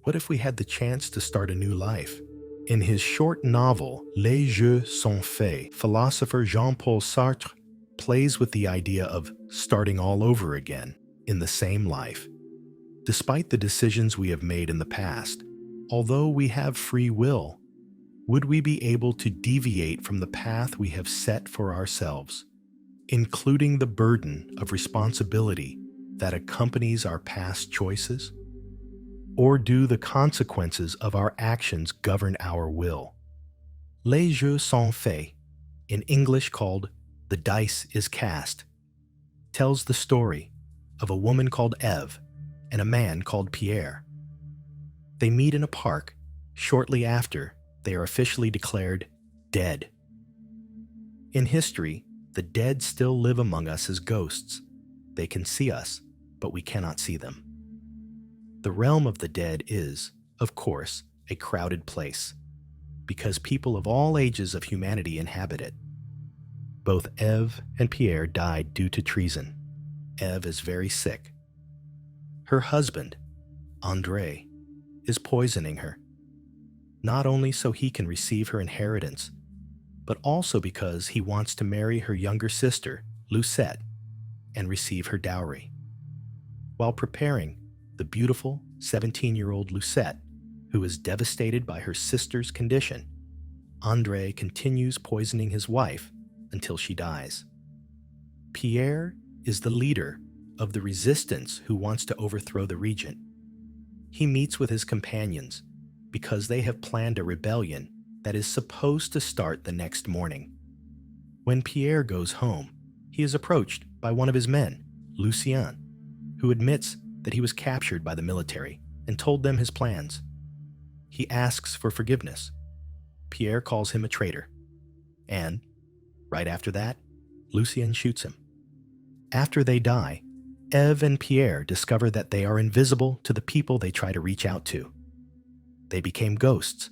What if we had the chance to start a new life? In his short novel, Les Jeux sont faits, philosopher Jean-Paul Sartre plays with the idea of starting all over again in the same life. Despite the decisions we have made in the past, although we have free will, would we be able to deviate from the path we have set for ourselves, including the burden of responsibility that accompanies our past choices? Or do the consequences of our actions govern our will? Les Jeux sont faits, in English called The Dice is Cast, tells the story of a woman called Eve and a man called Pierre. They meet in a park shortly after they are officially declared dead. In history, the dead still live among us as ghosts. They can see us, but we cannot see them. The realm of the dead is, of course, a crowded place, because people of all ages of humanity inhabit it. Both Eve and Pierre died due to treason. Eve is very sick. Her husband, André, is poisoning her, not only so he can receive her inheritance, but also because he wants to marry her younger sister, Lucette, and receive her dowry. While preparing, the beautiful 17-year-old Lucette, who is devastated by her sister's condition, André continues poisoning his wife until she dies. Pierre is the leader of the resistance who wants to overthrow the regent. He meets with his companions because they have planned a rebellion that is supposed to start the next morning. When Pierre goes home, he is approached by one of his men, Lucien, who admits that he was captured by the military and told them his plans. He asks for forgiveness. Pierre calls him a traitor. And, right after that, Lucien shoots him. After they die, Eve and Pierre discover that they are invisible to the people they try to reach out to. They became ghosts.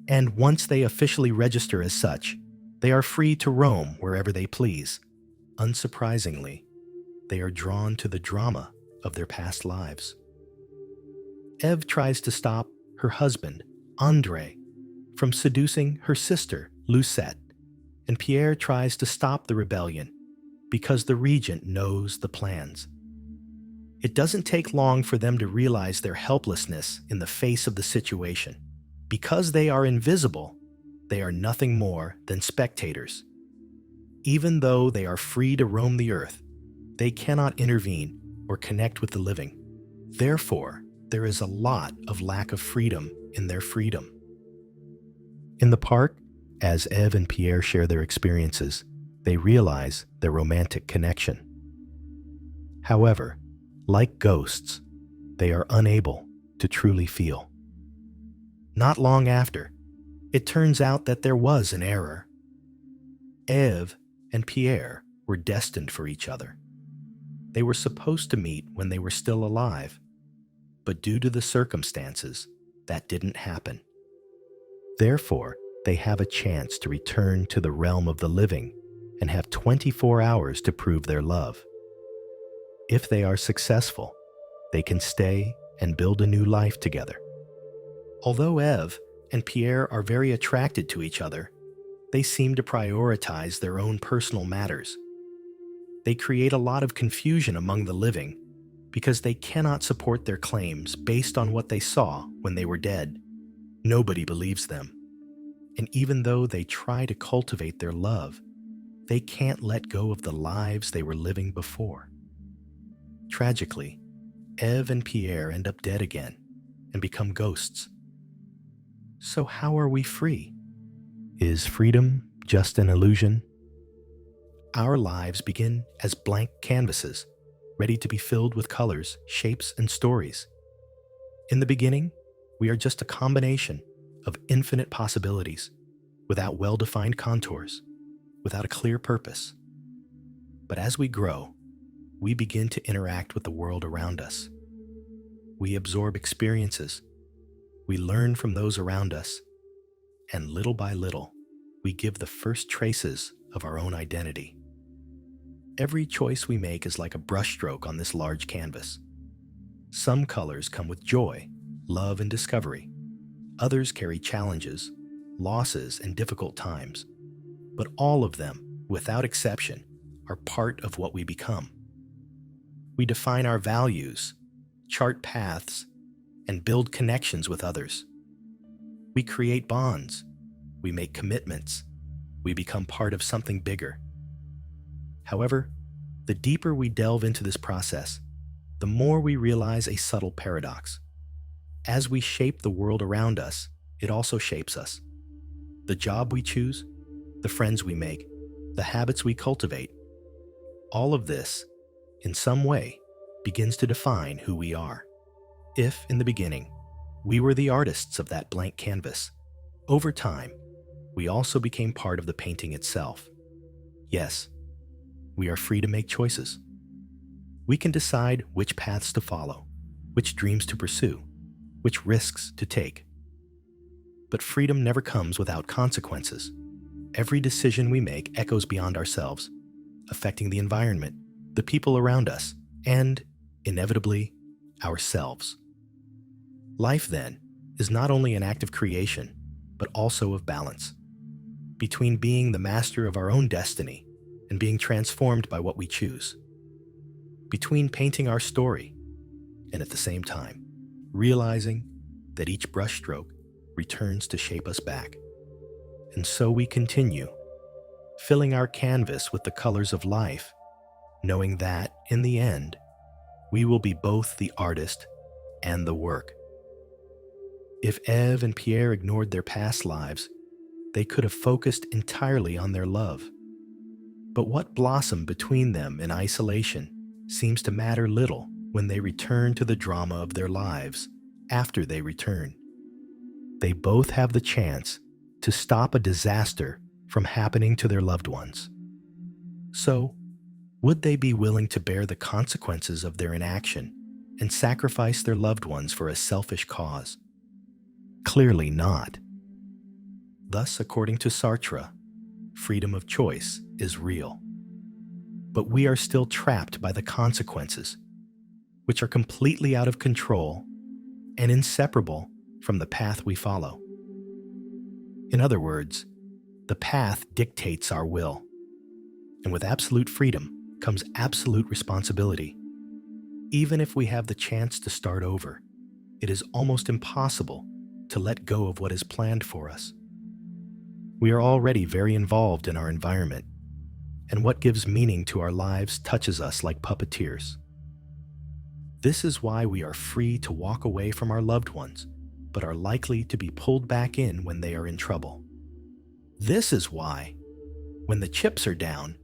And once they officially register as such, they are free to roam wherever they please. Unsurprisingly, they are drawn to the drama of their past lives. Eve tries to stop her husband, André, from seducing her sister, Lucette, and Pierre tries to stop the rebellion because the regent knows the plans. It doesn't take long for them to realize their helplessness in the face of the situation. Because they are invisible, they are nothing more than spectators. Even though they are free to roam the earth, they cannot intervene or connect with the living. Therefore, there is a lot of lack of freedom in their freedom. In the park, as Eve and Pierre share their experiences, they realize their romantic connection. However, like ghosts, they are unable to truly feel. Not long after, it turns out that there was an error. Eve and Pierre were destined for each other. They were supposed to meet when they were still alive, but due to the circumstances, that didn't happen. Therefore, they have a chance to return to the realm of the living and have 24 hours to prove their love. If they are successful, they can stay and build a new life together. Although Eve and Pierre are very attracted to each other, they seem to prioritize their own personal matters. They create a lot of confusion among the living because they cannot support their claims based on what they saw when they were dead. Nobody believes them. And even though they try to cultivate their love, they can't let go of the lives they were living before. Tragically, Eve and Pierre end up dead again and become ghosts. So how are we free? Is freedom just an illusion? Our lives begin as blank canvases, ready to be filled with colors, shapes, and stories. In the beginning, we are just a combination of infinite possibilities, without well-defined contours, without a clear purpose. But as we grow, we begin to interact with the world around us. We absorb experiences, we learn from those around us, and little by little, we give the first traces of our own identity. Every choice we make is like a brushstroke on this large canvas. Some colors come with joy, love, and discovery. Others carry challenges, losses, and difficult times. But all of them, without exception, are part of what we become. We define our values, chart paths, and build connections with others. We create bonds. We make commitments. We become part of something bigger. However, the deeper we delve into this process, the more we realize a subtle paradox. As we shape the world around us, it also shapes us. The job we choose, the friends we make, the habits we cultivate, all of this, in some way, begins to define who we are. If, in the beginning, we were the artists of that blank canvas, over time, we also became part of the painting itself. Yes, we are free to make choices. We can decide which paths to follow, which dreams to pursue, which risks to take. But freedom never comes without consequences. Every decision we make echoes beyond ourselves, affecting the environment, the people around us, and, inevitably, ourselves. Life, then, is not only an act of creation, but also of balance, between being the master of our own destiny and being transformed by what we choose, between painting our story and, at the same time, realizing that each brushstroke returns to shape us back. And so we continue, filling our canvas with the colors of life, knowing that, in the end, we will be both the artist and the work. If Eve and Pierre ignored their past lives, they could have focused entirely on their love. But what blossomed between them in isolation seems to matter little when they return to the drama of their lives after they return. They both have the chance to stop a disaster from happening to their loved ones. So, would they be willing to bear the consequences of their inaction and sacrifice their loved ones for a selfish cause? Clearly not. Thus, according to Sartre, freedom of choice is real. But we are still trapped by the consequences, which are completely out of control and inseparable from the path we follow. In other words, the path dictates our will, and with absolute freedom comes absolute responsibility. Even if we have the chance to start over, it is almost impossible to let go of what is planned for us. We are already very involved in our environment, and what gives meaning to our lives touches us like puppeteers. This is why we are free to walk away from our loved ones, but are likely to be pulled back in when they are in trouble. This is why, when the chips are down,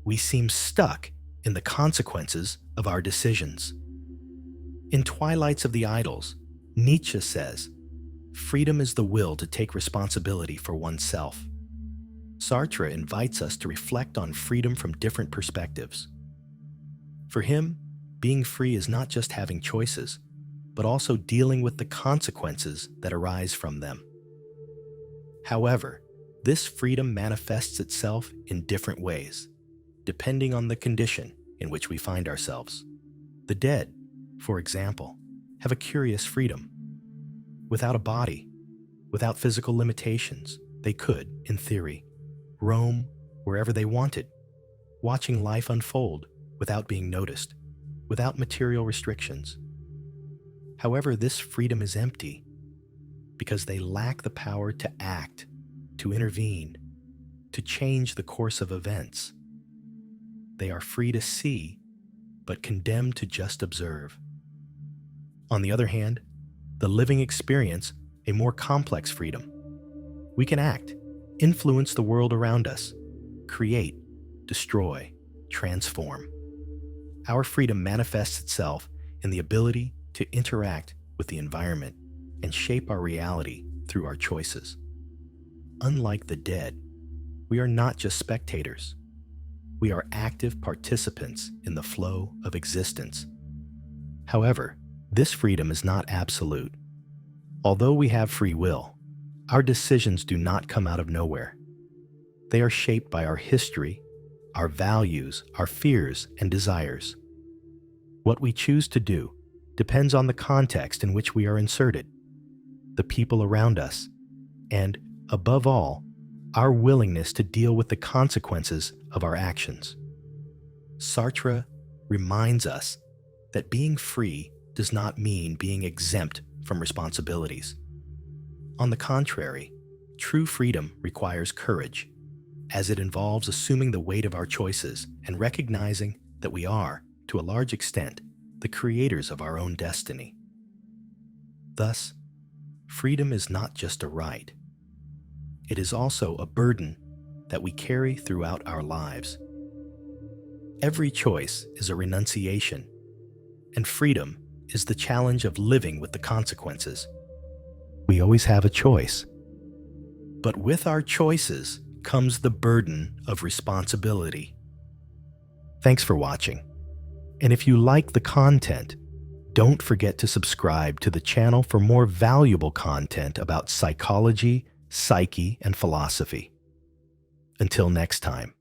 we seem stuck in the consequences of our decisions. In Twilights of the Idols, Nietzsche says, "Freedom is the will to take responsibility for oneself." Sartre invites us to reflect on freedom from different perspectives. For him, being free is not just having choices, but also dealing with the consequences that arise from them. However, this freedom manifests itself in different ways, depending on the condition in which we find ourselves. The dead, for example, have a curious freedom. Without a body, without physical limitations, they could, in theory, roam wherever they wanted, watching life unfold without being noticed, without material restrictions. However, this freedom is empty because they lack the power to act, to intervene, to change the course of events. They are free to see, but condemned to just observe. On the other hand, the living experience a more complex freedom. We can act, influence the world around us, create, destroy, transform. Our freedom manifests itself in the ability to interact with the environment and shape our reality through our choices. Unlike the dead, we are not just spectators. We are active participants in the flow of existence. However, this freedom is not absolute. Although we have free will, our decisions do not come out of nowhere. They are shaped by our history, our values, our fears, and desires. What we choose to do depends on the context in which we are inserted, the people around us, and, above all, our willingness to deal with the consequences of our actions. Sartre reminds us that being free does not mean being exempt from responsibilities. On the contrary, true freedom requires courage, as it involves assuming the weight of our choices and recognizing that we are, to a large extent, the creators of our own destiny. Thus, freedom is not just a right. It is also a burden that we carry throughout our lives. Every choice is a renunciation, and freedom is the challenge of living with the consequences. We always have a choice. But with our choices comes the burden of responsibility. Thanks for watching. And if you like the content, don't forget to subscribe to the channel for more valuable content about psychology, psyche, and philosophy. Until next time.